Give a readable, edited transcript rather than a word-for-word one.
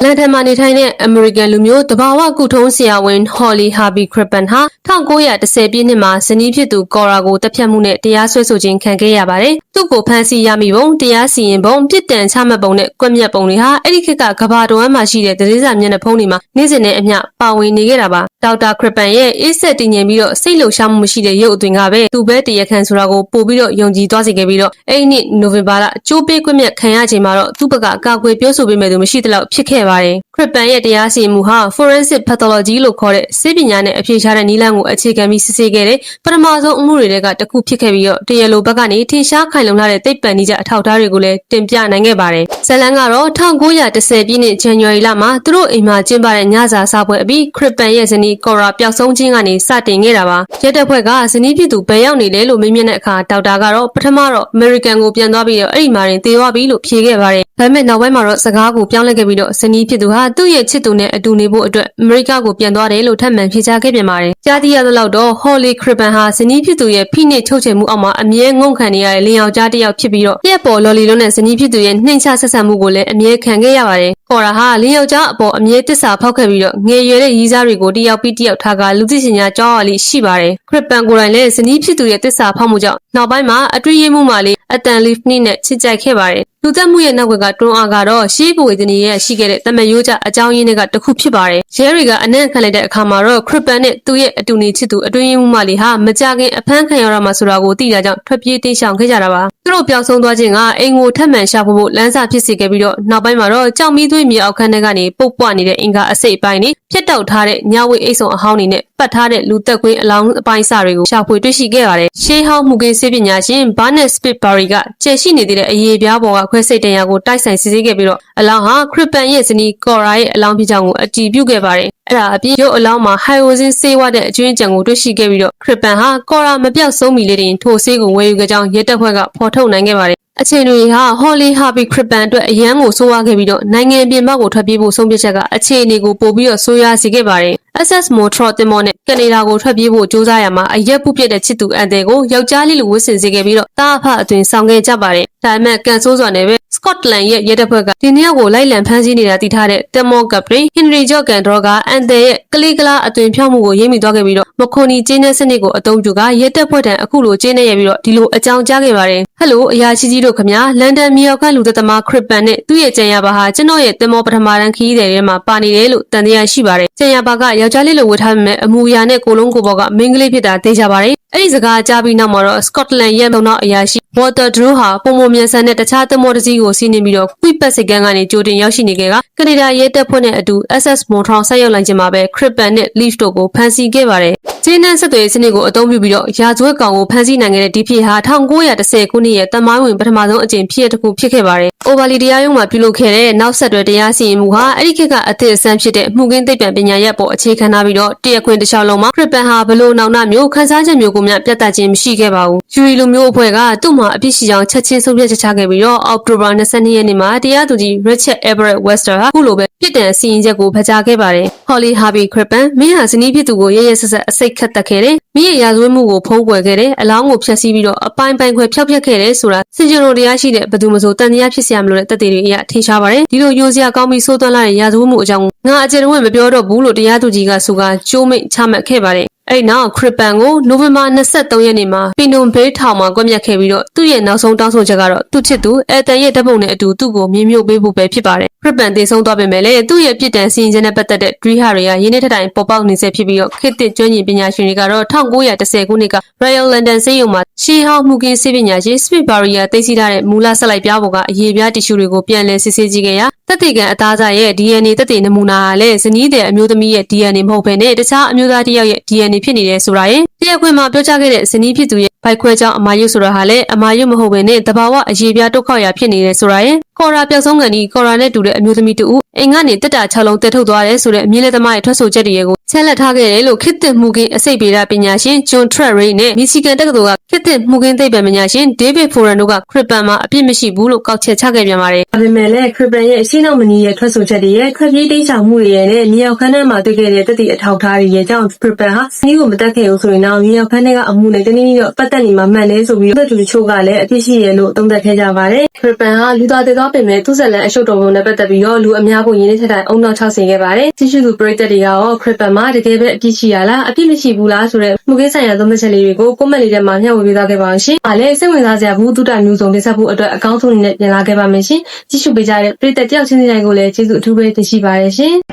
လန်ဒန်မှာနေထိုင်တဲ့အမေရိကန်လူမျိုးတဘာဝကုထုံးဆရာဝန် Holly Harvey Crippen ဟာ1910ပြည့်နှစ်မှာဇနီးဖြစ်သူကော်ရာကိုတပ်ဖြတ်မှုနဲ့တရားစွဲဆိုခြင်းခံခဲ့ရပါတယ်။သူ့ကိုဖမ်းဆီးရမိပုံတရားစီရင်ပုံပြစ်ဒဏ်ချမှတ်ပုံနဲ့ကွက်မြတ်ပုံတွေဟာအဲ့ဒီခေတ်ကကမ္ဘာတော်မှာရှိတဲ့သတင်းစာမျက်နှာဖုံးတွေမှာနေ့စဉ်နဲ့အမျှပါဝင်နေခဲ့တာပါ။ဒေါက်တာ Crippen ရဲ့အေးဆက်တည်ငြိမ်ပြီးတော့စိတ်လှုပ်ရှားမှုမရှိတဲ့ရုပ်အသွင်ကပဲသူပဲတရားခံဆိုတာကိုပို့ပြီးတော့ယုံကြည်သွားစေခဲ့ပြီးတော့အဲ့ဒီနှစ်နိုဝင်ဘာလကျိုးပေးကွက်မြတ်ခံရချိန်မှာတော့သူ့ဘက်ကကာကွယ်ပြောဆိုပေးမဲ့သူမရှိသလောက်ဖြစ်ခဲ့ပါတယ်။ Crippen ရဲ့တရားစီရင်မှုဟာ forensic pathology လို့ခေါ်တဲ့ဆေးပညာနဲ့အဖြေရှာတဲ့နည်းလမ်းကိုအခြေခံပြီးစစ်ဆေးခဲ့တဲ့ပထမဆုံးအမှုတွေကတစ်ခုဖြစ်ခဲ့ပြီးတော့တရားလိုဘက်ကနေထင်ရှားခိုင်လုံလာတဲ့သိပ္ပံနည်းကျအထောက်အထားတွေကိုလည်းတင်ပြနိုင်ခဲ့ပါတယ်။ဇလန်ကတော့1910ပြည့်နှစ်ဇန်နဝါရီလမှာသူတို့အိမ်မှာကျင်းပတဲ့ညစာစားပွဲအပြီး Crippen ရဲ့ဇနီးကော်ရာပျောက်ဆုံးခြင်းကနေစတင်ခဲ့တာပါ။ရဲတပ်ဖွဲ့ကဇနီးဖြစ်သူဘယ်ရောက်နေလဲလို့မေးမြန်းတဲ့အခါဒေါက်တာကတော့ပထမတော့ American ကိုပြန်သွားပြီးတော့အဲ့ဒီမှာတင်သေသွားပြီလို့ဖြေခဲ့ပါတယ်။ဒါပေမဲ့နောက်ပိုင်းမှာတော့စကားကိုပြောင်းလဲခဲ့ပြီးတော့ဇနီးဖြစ်သူဟာသူ့ရဲ့ချစ်သူနဲ့အတူနေဖို့အတွက်အမေရိကကိုပြန်သွားတယ်လို့ထပ်မံဖြေကြားခဲ့ပြန်ပါတယ်။ကြားသိရသလောက်တော့ Holly Crippen ဟာဇနီးဖြစ်သူရဲ့ဖိနှိပ်ချုပ်ချယ်မှုအောက်မှာအမြဲငုံခံနေရတဲ့လင်ယောက်ျားတစ်ယောက်ဖြစ်ပြီးတော့ပြက်ပေါ်လော်လီလုံးနဲ့ဇနီးဖြစ်သူရဲ့နှိမ်ချဆက်ဆံမှုကိုလည်းအမြဲခံခဲ့ရပါတယ်။ကော်ရာဟာလင်ယောက်ျားအပေါ်အမြဲတစ္ဆာဖောက်ခဲ့ပြီးတော့ငယ်ရွယ်တဲ့ရီးစားတွေကိုတစ်ယောက်ပြီးတစ်ယောက်ထားကလူသိရှင်ကြားကြောက်ရလိရှိပါတယ်။ Crippen ကိုယ်တိုင်လည်းဇနီးဖြစ်သူရဲ့တစ္ဆာဖောက်မှုကြောင့်နောက်ပိုင်းမှာအတွင်းရေးမှုမှလေးအတန်လီဖ်နီနဲ့ချစ်ကြိုက်ခဲ့ပါတယ်။လူသက်မှုရဲ့နောက်ကတွန်းအားကတော့ရှေးဘဝေဒနီရဲ့ရှိခဲ့တဲ့တမယိုးကြအကြောင်းရင်းတွေကတစ်ခုဖြစ်ပါတယ်။ရဲတွေကအနံ့ခံလိုက်တဲ့အခါမှာတော့ Crippen နဲ့သူ့ရဲ့အတူနေချစ်သူအတွင်းရေးမှုမှလေးဟာမကြခင်အဖမ်းခံရတော့မှဆိုတာကိုသိတာကြောင့်ထွက်ပြေးတိမ်းရှောင်ခဲ့ကြတာပါ။သူတို့ပျောက်ဆုံးသွားခြင်းကအိမ်ကိုထပ်မံရှာဖို့လမ်းစာဖြစ်စေခဲ့ပြီးတော့နောက်ပိုင်းမှာတော့ကြောက်မီးသွေးမြေအောက်ခန်းထဲကနေပုတ်ပွနေတဲ့အင်္ဂါအစိတ်အပိုင်းတွေဖြတ်တောက်ထားတဲ့ညဝိအိတ်ဆုံအဟောင်းတွေနဲ့ပတ်ထားတဲ့လူသက်ကွင်းအလောင်းအပိုင်းစာတွေကိုရှာဖွေတွေ့ရှိခဲ့ပါတယ်။ရှေးဟောင်းမှုကင်းဆေးပညာရှင် Barnett Spitberry ကကျယ်ရှိနေသေးတဲ့အရေးပြားပေါ်ကခွဲစိတ်တံရကိုတိုက်ဆိုင်စစ်ဆေးခဲ့ပြီးတော့အလောင်းဟာ Crippen ရဲ့ဇနီးကော်ရာရဲ့အလောင်းဖြစ်ကြောင်းကိုအတည်ပြုခဲ့ပါတယ်။အဲ့ဒါအပြင်ရုပ်အလောင်းမှာဟိုင်ဒရိုဂျင်ဆေးဝါးတဲ့အကျွင်းကြံကိုတွေ့ရှိခဲ့ပြီးတော့ Crippen ဟာကော်ရာမပြောက်ဆုံးမီလေးတင်ထိုဆေးကိုဝယ်ယူခဲ့ကြောင်းရဲတပ်ဖွဲ့ကဖော်ထုတ်နိုင်ခဲ့ပါတယ်။အခြေအနေဟာ Holly Harvey Crippen အတွက်အရန်ကိုဆိုးဝါးခဲ့ပြီးတော့နိုင်ငံပြင်ပကိုထွက်ပြေးဖို့ဆုံးဖြတ်ချက်ကအခြေအနေကိုပို့ပြီးတော့ဆိုးရွားစေခဲ့ပါတယ်။ SS Montreal တင်မော်နဲ့ကနေဒါကိုထွက်ပြေးဖို့ကြိုးစားရမှာအရက်ပုပြက်တဲ့ချစ်သူအန်တယ်ကိုယောက်ျားလေးလိုဝတ်ဆင်စေခဲ့ပြီးတော့တာအဖအသွင်ဆောင်ခဲ့ကြပါတယ်။ဒါပေမဲ့ကန်ဆိုးစွာနဲ့ပဲ Scotland ရဲ့ရဲတပ်ဖွဲ့ကဒီနေ့ကိုလိုက်လံဖမ်းဆီးနေတာသိထားတဲ့တင်မော်ကပရီ Henry George Gandro ကအန်တယ်ရဲ့ကလေးကလားအသွင်ဖြောက်မှုကိုရိပ်မိသွားခဲ့ပြီးတော့မခွန်နီကျင်းတဲ့စနစ်ကိုအသုံးပြုကရဲတပ်ဖွဲ့ထံအခုလိုကျင်းနေရပြီးတော့ဒီလိုအကြောင်းကြားခဲ့ပါတယ်။ဟယ်လိုအရာရှိကြီးတို့ခင်ဗျာလန်ဒန်မြောက်ကလူသက်သမား Crippen နဲ့သူ့ရဲ့ကြံရပါဟာကျွန်တော်ရဲ့တင်မောပထမတန်းခီးတဲ့ထဲမှာပါနေတယ်လို့တန်တရားရှိပါတယ်။ကြံရပါကယောက်ျားလေးလိုဝတ်ထားပေမဲ့အမူအရာနဲ့ကိုလုံးကိုပေါ်ကမိန်းကလေးဖြစ်တာသိကြပါတယ်။အဲ့ဒီစကားကြားပြီးနောက်မှာတော့ Scotland ရဲ့လုံနောက်အရာရှိ Walter Drew ဟာပုံမမြန်ဆန်တဲ့တခြားတင်မောတစ်စီးကိုစီးနှင်ပြီးတော့ကွိပတ်စိတ်ကန်းကနေကြိုတင်ရောက်ရှိနေခဲ့ကကနေဒါရဲတပ်ဖွဲ့နဲ့အတူ SS Montreal ဆက်ရောက်လာခြင်းမှာပဲ Crippen နဲ့ Leaf တို့ကိုဖမ်းဆီးခဲ့ပါတယ်။ဂျင်းနန်းဆက်သွယ်စနစ်ကိုအသုံးပြုပြီးတော့ရာဇဝတ်ကောင်ကိုဖမ်းဆီးနိုင်ခဲ့တဲ့ဒီဖြစ်ဟာ1910ခုနှစ်ရဲ့တမိုင်းဝင်ပထမဆုံးအကြိမ်ဖြစ်တစ်ခုဖြစ်ခဲ့ပါတယ်။ Overly တရားရုံးမှာပြုလုပ်ခဲ့တဲ့နောက်ဆက်တွဲတရားစီရင်မှုဟာအဲ့ဒီခေတ်ကအသစ်အဆန်းဖြစ်တဲ့မှုကင်းသိပ္ပံပညာရပ်ပေါ်အခြေခံထားပြီးတော့တရားခွင်တစ်လျှောက်လုံးမှာ Crippen ဟာဘလို့နောင်နာမျိုးခန်းစားချက်မျိုးကိုများပြတ်တက်ခြင်းမရှိခဲ့ပါဘူး။ ယူရီလူမျိုးအဖွဲ့ကသူ့မှာအပြစ်ရှိကြောင်းချက်ချင်းဆုံးဖြတ်ချက်ချခဲ့ပြီးတော့အောက်တိုဘာ22ရက်နေ့မှာတရားသူကြီး Richard Everett Webster ဟာခုလိုပဲပြစ်ဒဏ်စီရင်ချက်ကိုဖျက်ချခဲ့ပါတယ်။ Holly Harvey Crippen မင်းဟာဇနီးဖြစ်သူကိုရရဆက်ဆက်အစိတ်ခတ်တက်ခဲ့တယ်။မင်းရဲ့ရာဇဝတ်မှုကိုဖုံးကွယ်ခဲ့တယ်။အလောင်းကိုဖျက်ဆီးပြီးတော့အပိုင်းပိုင်းခွဲဖျောက်ဖျက်ခဲ့တယ်ဆိုတာစင်ကြုံတော်တရားရှိတဲ့ဘယ်သူမှဆိုတန်တရားဖြစ်စရာမလိုတဲ့တပ်တွေအရာထင်ရှားပါတယ်။ဒီလိုယိုစရာကောင်းပြီးဆိုးသွမ်းလာတဲ့ရာဇဝတ်မှုအကြောင်းငါအကြံဝင်မပြောတော့ဘူးလို့တရားသူကြီးကဆိုကကြိုးမိတ်ချမှတ်ခဲ့ပါတယ်။အဲ့နောက် Crippen ကိုနိုဝင်ဘာ23ရက်နေ့မှာပင်နွန်ဘေးထောင်မှာကွက်မြတ်ခဲ့ပြီးတော့သူ့ရဲ့နောက်ဆုံးတောင်းဆိုချက်ကတော့သူ့ချစ်သူအယ်တန်ရဲ့ဓာတ်ပုံနဲ့အတူသူ့ကိုမြင်မြုပ်ပေးဖို့ပဲဖြစ်ပါတယ်။ Crippen တည်ဆုံးသွားပေမဲ့လည်းသူ့ရဲ့ပြစ်ဒဏ်စီရင်ချက်နဲ့ပတ်သက်တဲ့ Dreha တွေကရင်းနှီးထတိုင်ပေါ်ပေါက်နေစေဖြစ်ပြီးတော့ခေတ်သစ်ကျွမ်းကျင်ပညာရှင်တွေကတော့1910ခုနှစ်က Royal London ဆေးရုံမှာရှေးဟောင်းမှုကင်းဆေးပညာရှင် Spitberry ကသိသိထားတဲ့မူလဆက်လိုက်ပြားပေါ်ကအရေးပြားတီရှူတွေကိုပြန်လည်စစ်ဆေးကြည့်ခဲ့ရာသက်သေခံအသားစားရဲ့ DNA သက်သေနမူနာဟာလည်းဇနီးတဲ့အမျိုးသမီးရဲ့ DNA မဟုတ်ဘဲနဲ့တခြားအမျိုးသားတစ်ယောက်ရဲ့ DNA ဖြစ်နေတယ်ဆိုတာရဲ့တရားခွင်မှာပြောကြားခဲ့တဲ့ဇနီးဖြစ်သူရဲ့ဘိုက်ခွဲကြောင်းအမာရွတ်ဆိုတာဟာလည်းအမာရွတ်မဟုတ်ဘဲနဲ့တဘာဝအရေးပြားတုတ်ခေါက်ရာဖြစ်နေတယ်ဆိုတာရဲ့ကော်ရာပျောက်ဆုံးကန်ဒီကော်ရာနဲ့တူတဲ့အမျိုးသမီးတူအိမ်ကနေတက်တာ6လုံးတက်ထုတ်သွားတယ်ဆိုတဲ့အမြင့်လက်သမားရဲ့ထွက်ဆိုချက်တွေကိုချက်လက်ထားခဲ့တယ်လို့ခေတ်သစ်မှုကင်းအစိတ်ပေဒပညာရှင် John Treray နဲ့ Michigan တက္ကသိုလ်ကခေတ်သစ်မှုကင်းသိပ္ပံပညာရှင် David Foran တို့က Crippen မှာအပြစ်မရှိဘူးလို့ကောက်ချက်ချခဲ့ပြန်ပါတယ်။ဒါပေမဲ့လည်း Crippen ရဲ့အရှင်းနောက်မနီးရဲ့ထွက်ဆိုချက်တွေရဲ့ထွက်ပြေးတိမ်းရှောင်မှုတွေရဲ့မြေအောက်ခန်းထဲမှာတွေ့ခဲ့တဲ့သက်သေအထောက်အထားတွေရဲ့ကြောင့် Crippen ဟာဇနီးကိုမတက်ခဲ့ဘူးဆိုရင်တော့မြေအောက်ခန်းထဲကအမှုနဲ့တနည်းနည်းတော့ပတ်သက်နေမှာမှန်တယ်ဆိုပြီးတော့သူတို့ချို့ကလည်းအပြစ်ရှိတယ်လို့သုံးသပ်ခဲ့ကြပါတယ်။ Crippen ဟာလူသားသေးသောပင်မဲ့သူ့ဇလန်အရှုပ်တော်ပုံနဲ့ပတ်သက်ပြီးတော့လူအများ ကိုရင်းနှီးထက်တိုင်အုံနောက်60ခဲ့ပါတယ်။ကြည့်ရှုသူပရိသတ်တွေရောခရစ်ပန်မှာတကယ်ပဲအပြစ်ရှိရလားအပြစ်မရှိဘူးလားဆိုတဲ့မှုခင်းဆိုင်ရာသုံးသပ်ချက်လေးတွေကိုကွန်မန့်လေးထဲမှာမျှဝေပေးသွားခဲ့ပါအောင်ရှင်။အားလည်းစိတ်ဝင်စားစရာဘူးတုတမျိုးစုံတင်ဆက်ဖို့အတွက်အကောင်းဆုံးအနေနဲ့ပြန်လာခဲ့ပါမယ်ရှင်။ကြည့်ရှုပေးကြတဲ့ပရိသတ်တယောက်ချင်းစီတိုင်းကိုလည်းကျေးဇူးအထူးပဲတင်ရှိပါတယ်ရှင်။